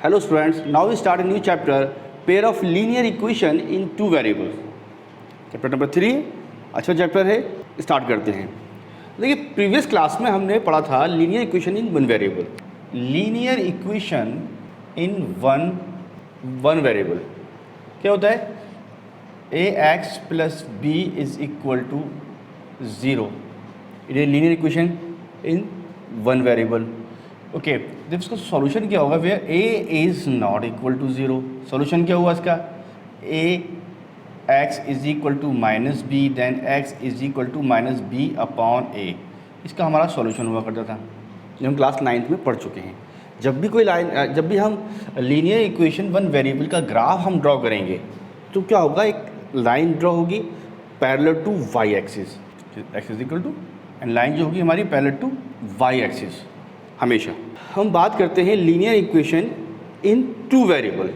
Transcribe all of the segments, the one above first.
Hello students, now we start a new chapter, pair of linear equation in two variables. Chapter number 3 अच्छा chapter है, start करते हैं। देखिए previous class में हमने पढ़ा था linear equation in one variable. Linear equation in one variable क्या होता है? ax plus b is equal to 0। ये linear equation in one variable. Okay, जब इसका सॉल्यूशन क्या होगा? Where a is not equal to 0। Solution क्या हुआ इसका? x is equal to minus b, then x is equal to minus b upon a। इसका हमारा सॉल्यूशन हुआ करता था जो हम क्लास 9th में पढ़ चुके हैं। जब भी कोई लाइन, जब भी हम लीनियर इक्वेशन वन वेरिएबल का ग्राफ हम ड्रॉ करेंगे तो क्या होगा? एक लाइन ड्रॉ होगी parallel to y axis, x is equal to, and line जो होगी हमारी पैरेलल टू वाई एक्सिस। हमेशा हम बात करते हैं linear equation in two variable,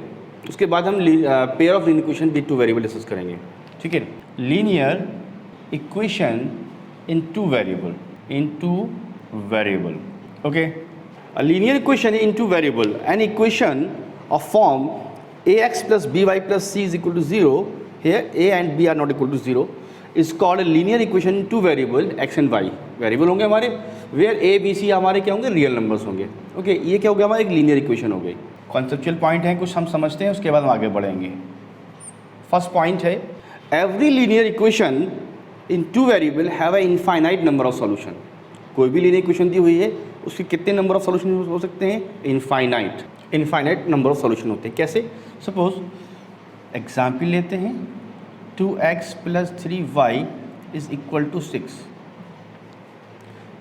उसके बाद हम pair of linear equation with two variable discuss करेंगे। ठीक है, linear equation in two variable. Okay, a linear equation in two variable, an equation of form ax plus by plus c is equal to 0, here a and b are not equal to 0, is called a linear equation in two variable x and y। Variable होंगे हमारे, where a b c हमारे क्या होंगे? Real numbers होंगे। Okay, ये क्या हो गया? हमारा एक लीनियर इक्वेशन हो गई। कॉन्सेप्चुअल पॉइंट है, कुछ हम समझते हैं, उसके बाद हम आगे बढ़ेंगे। फर्स्ट पॉइंट है, every linear equation in two variable have a infinite number of solution. कोई भी लीनियर इक्वेशन दी हुई है उसके कितने नंबर ऑफ सॉल्यूशन हो सकते हैं? इनफाइनाइट नंबर ऑफ सॉल्यूशन होते हैं। कैसे? सपोज एग्जाम्पल लेते हैं, 2x plus 3y is equal to 6।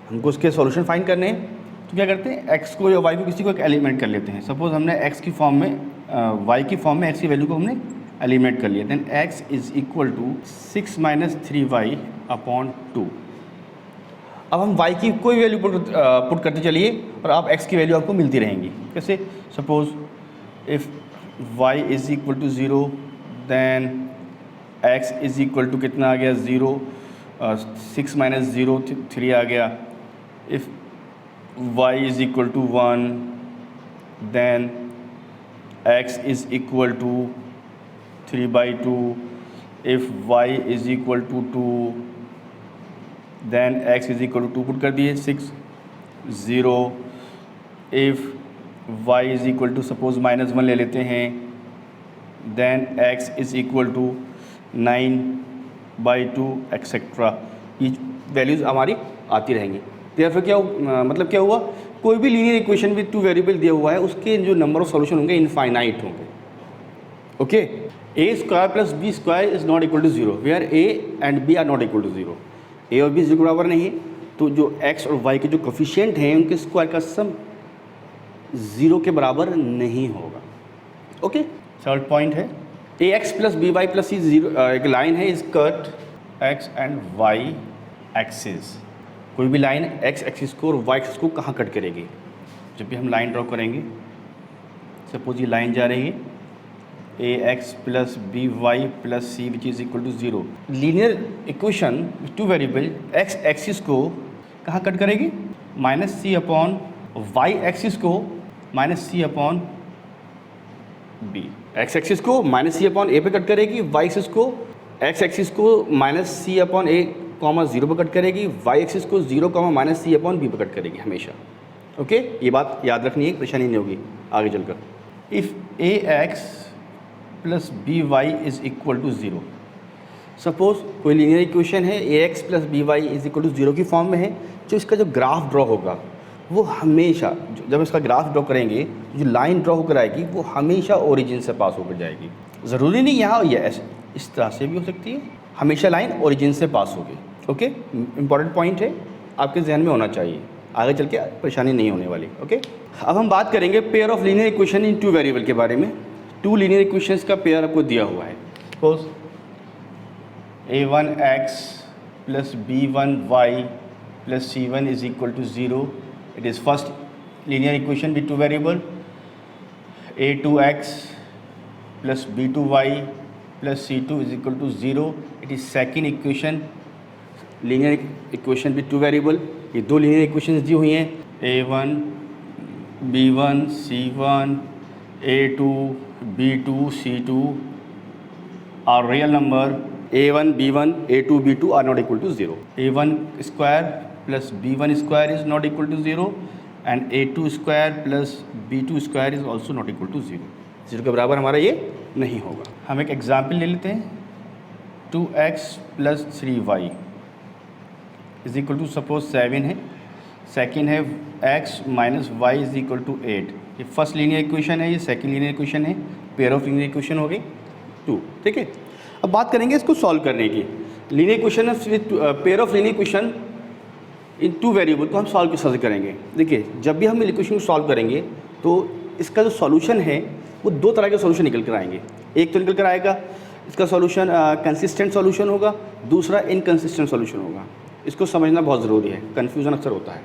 हमको उसके सॉल्यूशन फाइंड करने हैं तो क्या करते हैं? x को या y को किसी को एक एलिमेंट कर लेते हैं। सपोज हमने x की फॉर्म में y की फॉर्म में x की वैल्यू को हमने एलिमेंट कर लिया, then x is equal to 6 minus 3y upon 2। अब हम y की कोई वैल्यू पुट करते चलिए और आप x की वैल्यू आपको मिलती रहेंगी। कैसे? Suppose if y is equal to 0, then x is equal to कितना आ गया? 0, 6 माइनस 0 3 आ गया। If y is equal to 1, then x is equal to 3/2। If y is equal to 2, then x is equal to 2 put कर दिए, 6 0। If y is equal to suppose -1 ले लेते हैं, then x is equal to 9/2 etcetera. ये values हमारी आती रहेंगी। तो फिर क्या मतलब क्या हुआ? कोई भी linear equation with two variable दिया हुआ है उसके जो नंबर ऑफ सॉल्यूशन होंगे इनफाइनाइट होंगे। Okay, a square plus b square is not equal to 0, where a and b are not equal to 0। a और b 0 के बराबर नहीं है, तो जो x और y के जो कोफिशिएंट हैं उनके स्क्वायर का सम 0 के बराबर नहीं होगा। ओके, थर्ड पॉइंट है, ax plus by plus c 0 एक लाइन है, is cut x and y axis. कोई भी लाइन x एक्सिस को और y एक्सिस को कहाँ कट करेगी? जब भी हम लाइन ड्रॉ करेंगे, सपोज ये लाइन जा रही है ax plus by plus c which is equal to 0। Linear equation two variable x axis को कहाँ कट करेगी? Minus c upon y axis को minus c upon b। x axis को माइनस सी अपॉन a पे cut करेगी, y axis को x axis को minus c upon a comma 0 पर कट करेगी, y एक्सिस को 0 comma minus c upon b पर कट करेगी हमेशा। ओके, ये बात याद रखनी है, परेशानी नहीं होगी आगे चलकर। If ax plus by is equal to 0, suppose कोई लीनियर इक्वेशन है ax plus by is equal to 0 की फॉर्म में है, जो इसका जो ग्राफ ड्रॉ होगा वो हमेशा, जब इसका ग्राफ ड्रॉ करेंगे जो लाइन ड्रॉ होकर आएगी वो हमेशा ओरिजिन से पास होकर जाएगी। ज़रूरी नहीं यहाँ ये ऐसे, इस तरह से भी हो सकती है, हमेशा लाइन ओरिजिन से पास होगी। ओके, इंपॉर्टेंट पॉइंट है, आपके जहन में होना चाहिए, आगे चल के परेशानी नहीं होने वाली। ओके, अब हम बात करेंगे pair of linear equation in two variable के बारे में। टू लीनियर इक्वेशंस का पेयर आपको दिया हुआ है। Suppose a1x plus b1y plus c1 is equal to 0। It is first linear equation with two variable. a2x plus b2y plus c2 is equal to 0। It is second equation, linear equation with two variable. ये दो linear equations दी हुई हैं, a1 b1 c1 A2, B2, C2 are real number, A1, B1, A2, B2 are not equal to 0. A1 square plus B1 square is not equal to 0 and A2 square plus B2 square is also not equal to 0. 0 के बराबर हमारा ये नहीं होगा। हम एक example ले लेते हैं। 2x plus 3y is equal to suppose 7 है। सेकेंड है x minus y is equal to 8। ये फर्स्ट लीनियर इक्वेशन है, ये सेकेंड लीनियर इक्वेशन है, पेयर ऑफ लीनियर इक्वेशन हो गई 2। ठीक है, अब बात करेंगे इसको सॉल्व करने की। Linear equation with pair of linear equation in 2 variable को हम सॉल्व किस तरह से करेंगे। देखिए, जब भी हम इक्वेशन को सॉल्व करेंगे तो इसका जो सॉल्यूशन है वो 2 तरह के सॉल्यूशन निकल कर आएंगे। एक तो निकल कर आएगा इसका सॉल्यूशन कंसिस्टेंट सॉल्यूशन होगा, दूसरा इनकंसिस्टेंट सॉल्यूशन होगा। इसको समझना बहुत ज़रूरी है, कन्फ्यूज़न अक्सर होता है।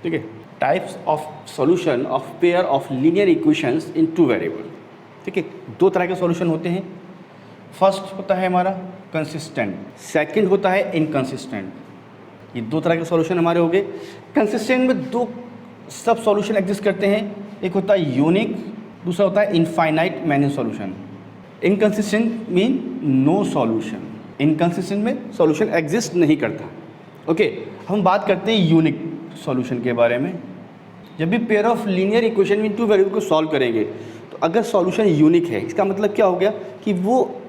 ठीक है, types of solution of pair of linear equations in 2 variable. ठीक है, 2 तरह के सॉल्यूशन होते हैं। फर्स्ट होता है हमारा कंसिस्टेंट, सेकंड होता है इनकंसिस्टेंट। ये 2 तरह के सॉल्यूशन हमारे हो गए। कंसिस्टेंट में 2 सब सॉल्यूशन एग्जिस्ट करते हैं, एक होता है यूनिक, दूसरा होता है infinite many solution. Inconsistent mean no solution, inconsistent में सॉल्यूशन एग्जिस्ट नहीं करता। ओके, हम बात करते हैं यूनिक सॉल्यूशन के बारे में। जब भी पेयर ऑफ लीनियर इक्वेशन में 2 वेरिएबल को सॉल्व करेंगे तो अगर सॉल्यूशन यूनिक है, इसका मतलब क्या हो गया कि वो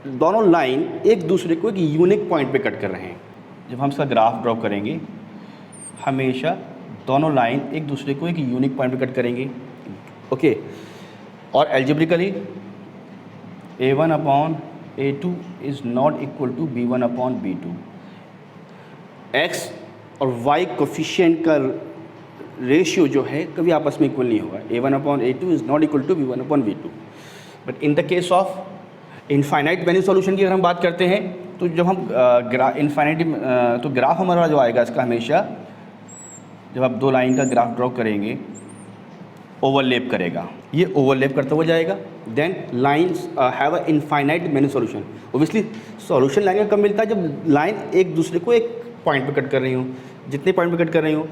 दोनों लाइन एक दूसरे को एक यूनिक पॉइंट पे कट कर रहे हैं। जब हम इसका ग्राफ ड्रॉ करेंगे, हमेशा दोनों लाइन एक दूसरे को एक यूनिक पॉइंट पे कट करेंगे। ओके, और algebraically A1 upon A2 is not equal to B1 upon B2। x और y कोफिशिएंट का रेशियो जो है कभी आपस में इक्वल नहीं होगा। A1 upon A2 is not equal to B1 upon B2। But in the case of infinite many solution की अगर हम बात करते हैं तो जब हम तो ग्राफ हमारा जो आएगा इसका हमेशा, जब आप 2 लाइन का ग्राफ ड्रॉ करेंगे, ओवरलैप करेगा, ये ओवरलैप करता हुआ जाएगा। Then lines have a infinite many solution. Obviously solution line का कब मिलता है, जब लाइन एक दूसरे को एक पॉइंट पे कट कर रही हो। जितने पॉइंट पे कट कर रही हो,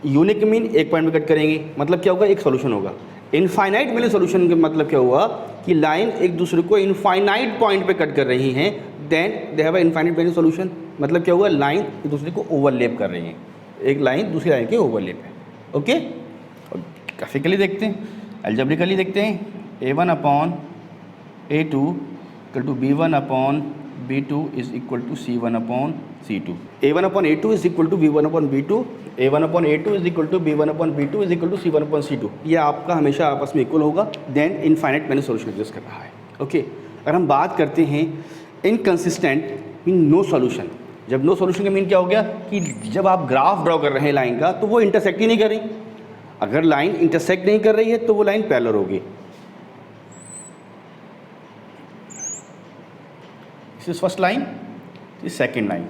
यूनिक मीन एक पॉइंट पे कट करेंगे, मतलब क्या होगा, एक सॉल्यूशन होगा। इनफाइनाइट मैनी सॉल्यूशन का मतलब क्या हुआ कि लाइन एक दूसरे को इनफाइनाइट पॉइंट पे कट कर रही हैं, then they have a infinite many solution. मतलब क्या हुआ, लाइन एक दूसरे को ओवरलैप कर रही हैं, एक लाइन दूसरी लाइन के ओवरलैप है। ओके, ग्राफिकली देखते हैं, एल्जेब्रिकली देखते हैं। A1 upon A2 equal to B1 upon B2 is equal to C1 upon C2। A1 upon A2 is equal to B1 upon B2, A1 upon A2 is equal to B1 upon B2 is equal to C1 upon C2। ये आपका हमेशा आपस में equal होगा। Then infinite many solution exist कर रहा है। Okay, अगर हम बात करते हैं इनकंसिस्टेंट मीन नो सॉल्यूशन। जब नो सॉल्यूशन का मीन क्या हो गया कि जब आप ग्राफ ड्रॉ कर रहे हैं लाइन का तो वो इंटरसेक्ट ही नहीं कर रही। अगर लाइन इंटरसेक्ट नहीं कर रही है तो वो लाइन पैरेलल होगी। This is first line, this second line,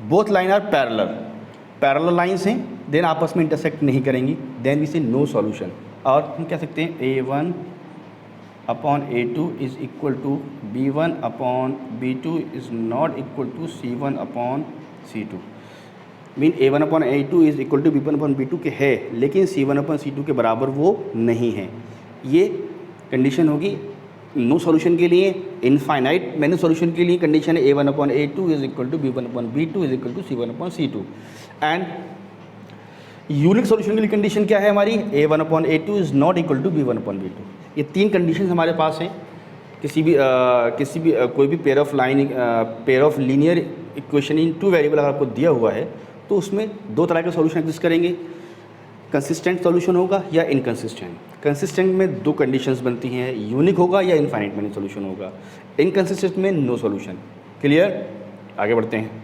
both line are parallel lines हैं, देन आपस में इंटरसेक्ट नहीं करेंगी, then we say no solution. और हम कह सकते हैं A1 upon A2 is equal to B1 upon B2 is not equal to C1 upon C2। Mean A1 upon A2 is equal to B1 upon B2 के है, लेकिन C1 upon C2 के बराबर वो नहीं है। ये कंडीशन होगी नो सॉल्यूशन के लिए। इनफाइनाइट मैनी सॉल्यूशन के लिए कंडीशन है A1 upon A2 is equal to B1 upon B2 is equal to C1 upon C2। And unique solution के लिए कंडीशन क्या है हमारी, A1 upon A2 is not equal to B1 upon B2। ये 3 condition हमारे पास हैं। किसी भी कोई भी pair of linear equation in 2 variable अगर आपको दिया हुआ है तो उसमें 2 तरह के सॉल्यूशन एग्जिस्ट करेंगे। कंसिस्टेंट सॉल्यूशन होगा या इनकंसिस्टेंट। कंसिस्टेंट में 2 कंडीशंस बनती हैं, यूनिक होगा या इनफाइनाइट मैनी सॉल्यूशन होगा। इनकंसिस्टेंट में नो सॉल्यूशन। क्लियर, आगे बढ़ते हैं।